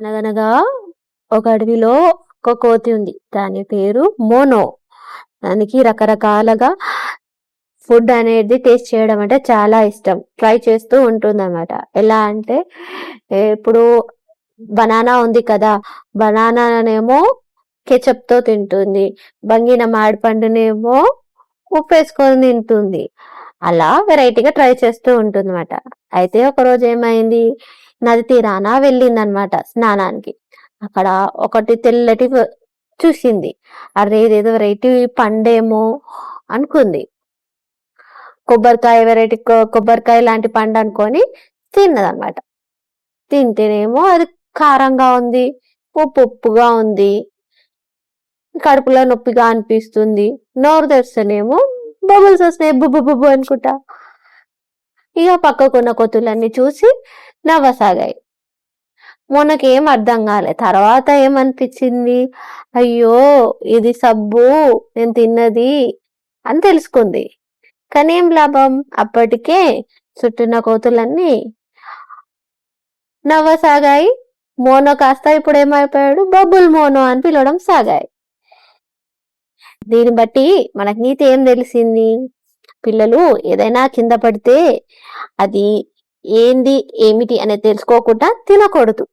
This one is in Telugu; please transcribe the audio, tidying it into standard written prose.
అనగనగా ఒక అడవిలో ఒక కోతి ఉంది. దాని పేరు మోనో. దానికి రకరకాలుగా ఫుడ్ అనేది టేస్ట్ చేయడం అంటే చాలా ఇష్టం. ట్రై చేస్తూ ఉంటుందన్నమాట. ఎలా అంటే ఇప్పుడు బనానా ఉంది కదా, బనానానేమో కెచప్తో తింటుంది, బంగిన మామిడి పండునేమో ఉప్పేసుకొని తింటుంది. అలా వెరైటీగా ట్రై చేస్తూ ఉంటుంది అనమాట. అయితే ఒకరోజు ఏమైంది, నది తీరాన వెళ్ళిందనమాట స్నానానికి. అక్కడ ఒకటి తెల్లటి చూసింది. అరే ఇదేదో వెరైటీ పండేమో అనుకుంది. కొబ్బరికాయ వెరైటీ కొబ్బరికాయ లాంటి పండు అనుకొని తిన్నదనమాట. తింటేనేమో అది కారంగా ఉంది, ఉప్పుగా ఉంది, కడుపులో నొప్పిగా అనిపిస్తుంది. నోరు తెరిస్తేనేమో బబుల్స్ వస్తున్నాయి, బుబ్బు బుబ్బు అనుకుంటా. ఇక పక్కకున్న కొతులన్నీ చూసి నవ్వసాగాయి. మొన్నకేం అర్థం కాలే. తర్వాత ఏమనిపించింది, అయ్యో ఇది సబ్బు నేను తిన్నది అని తెలుసుకుంది. కానీ ఏం లాభం, అప్పటికే చుట్టూన్న కోతులన్నీ నవ్వసాగాయి. మోనో కాస్త ఇప్పుడు ఏమైపోయాడు, బబుల్ మోనో అని పిలవడం సాగాయి. దీన్ని బట్టి మనకి నీతి ఏం తెలిసింది, పిల్లలు ఏదైనా కింద పడితే అది ఏంది ఏమిటి అనేది తెలుసుకోకుండా తినకూడదు.